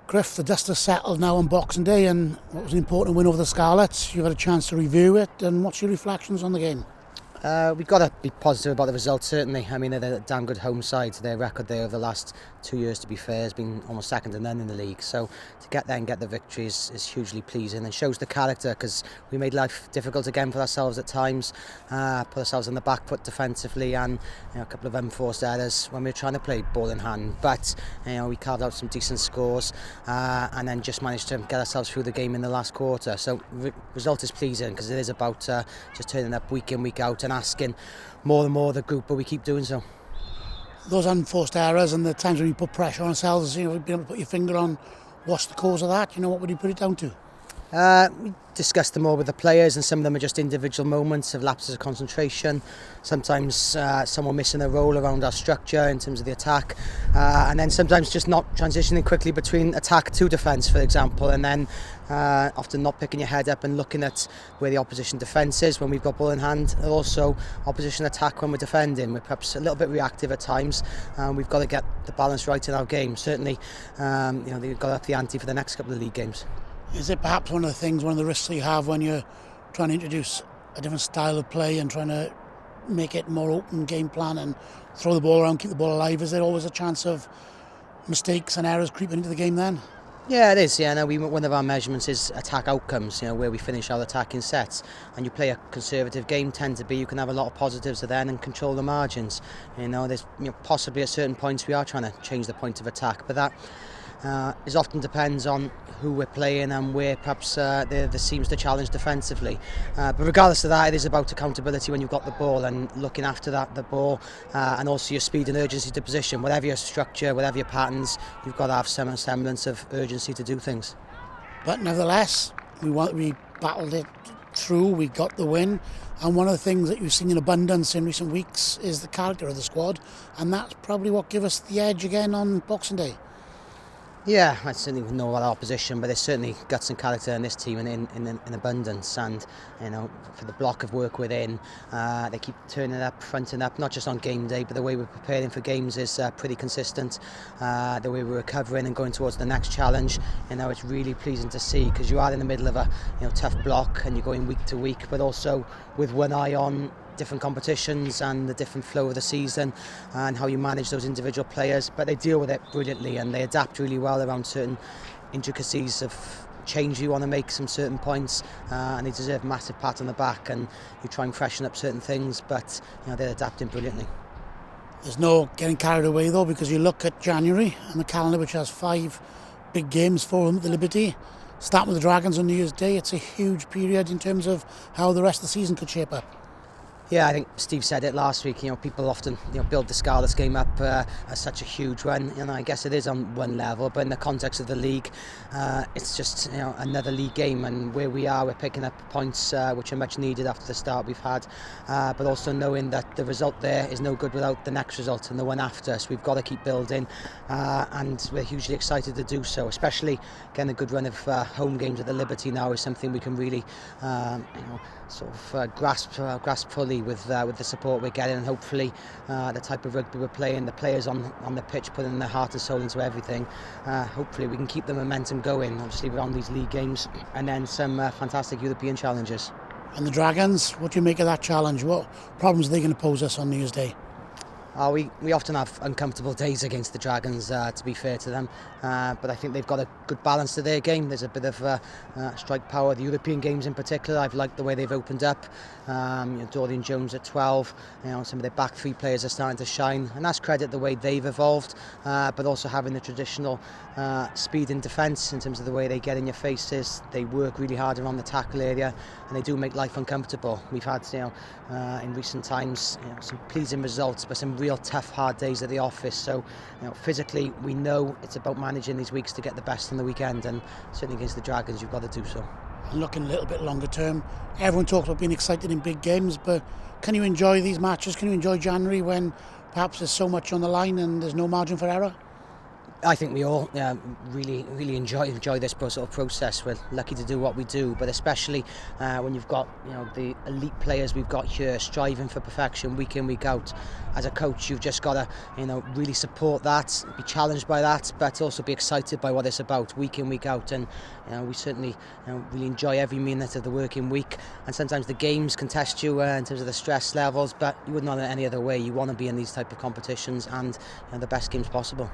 Gruff, the dust has settled now on Boxing Day, and what was an important win over the Scarlets. You've had a chance to review it, and what's your reflections on the game? We've got to be positive about the results, certainly. I mean, they're a damn good home side. Their record there over the last 2 years, to be fair, has been almost second to none in the league. So to get there and get the victory is hugely pleasing and shows the character, because we made life difficult again for ourselves at times, put ourselves on the back foot defensively, and a couple of unforced errors when we were trying to play ball in hand. But we carved out some decent scores and then just managed to get ourselves through the game in the last quarter. So result is pleasing, because it is about just turning up week in, week out, and asking more and more of the group, but we keep doing so. Those unforced errors and the times when you put pressure on ourselves, being able to put your finger on what's the cause of that, what would you put it down to? We discussed them all with the players, and some of them are just individual moments of lapses of concentration. Sometimes someone missing a role around our structure in terms of the attack, and then sometimes just not transitioning quickly between attack to defence, for example, and then often not picking your head up and looking at where the opposition defence is when we've got ball in hand, and also opposition attack when we're defending. We're perhaps a little bit reactive at times, and we've got to get the balance right in our game. Certainly, they've got to up the ante for the next couple of league games. Is it perhaps one of the risks that you have when you're trying to introduce a different style of play and trying to make it more open game plan and throw the ball around, keep the ball alive? Is there always a chance of mistakes and errors creeping into the game then? Yeah, it is. Yeah, one of our measurements is attack outcomes, where we finish our attacking sets. And you play a conservative game, you can have a lot of positives then and control the margins. There's possibly at certain points we are trying to change the point of attack, but that it often depends on who we're playing and where perhaps there seems to challenge defensively. But regardless of that, it is about accountability when you've got the ball and looking after the ball, and also your speed and urgency to position. Whatever your structure, whatever your patterns, you've got to have some semblance of urgency to do things. But nevertheless, we battled it through, we got the win, and one of the things that you've seen in abundance in recent weeks is the character of the squad, and that's probably what gave us the edge again on Boxing Day. Yeah, I certainly know about our opposition, but there's certainly guts and character in this team in abundance, and for the block of work within, they keep turning up, fronting up, not just on game day, but the way we're preparing for games is pretty consistent. The way we're recovering and going towards the next challenge, it's really pleasing to see, because you are in the middle of a tough block and you're going week to week, but also with one eye on different competitions and the different flow of the season and how you manage those individual players. But they deal with it brilliantly and they adapt really well around certain intricacies of change you want to make some certain points, and they deserve a massive pat on the back, and you try and freshen up certain things, but they're adapting brilliantly. There's no getting carried away though, because you look at January and the calendar, which has 5 big games for them at the Liberty, starting with the Dragons on New Year's Day. It's a huge period in terms of how the rest of the season could shape up. Yeah, I think Steve said it last week. People often build the Scarlets game up as such a huge run, and I guess it is on one level, but in the context of the league, it's just another league game, and where we are, we're picking up points which are much needed after the start we've had, but also knowing that the result there is no good without the next result and the one after. So we've got to keep building, and we're hugely excited to do so. Especially getting a good run of home games at the Liberty now is something we can really grasp fully with the support we're getting, and hopefully the type of rugby we're playing, the players on the pitch putting their heart and soul into everything. Hopefully we can keep the momentum going. Obviously we're on these league games and then some fantastic European challenges. And the Dragons, what do you make of that challenge? What problems are they going to pose us on New Year's Day? We often have uncomfortable days against the Dragons, to be fair to them, but I think they've got a good balance to their game. There's a bit of strike power. The European games in particular, I've liked the way they've opened up. Dorian Jones at 12, some of their back 3 players are starting to shine, and that's credit the way they've evolved, but also having the traditional speed in defence in terms of the way they get in your faces. They work really hard around the tackle area, and they do make life uncomfortable. We've had in recent times some pleasing results, but some real tough hard days at the office. So physically we know it's about managing these weeks to get the best on the weekend, and certainly against the Dragons you've got to do so. And looking a little bit longer term, everyone talks about being excited in big games, but can you enjoy these matches? Can you enjoy January when perhaps there's so much on the line and there's no margin for error? I think we all really enjoy this sort of process. We're lucky to do what we do, but especially when you've got the elite players we've got here striving for perfection week in, week out. As a coach, you've just got to really support that, be challenged by that, but also be excited by what it's about week in, week out. And we certainly really enjoy every minute of the working week. And sometimes the games can test you in terms of the stress levels, but you wouldn't want it any other way. You want to be in these type of competitions and the best games possible.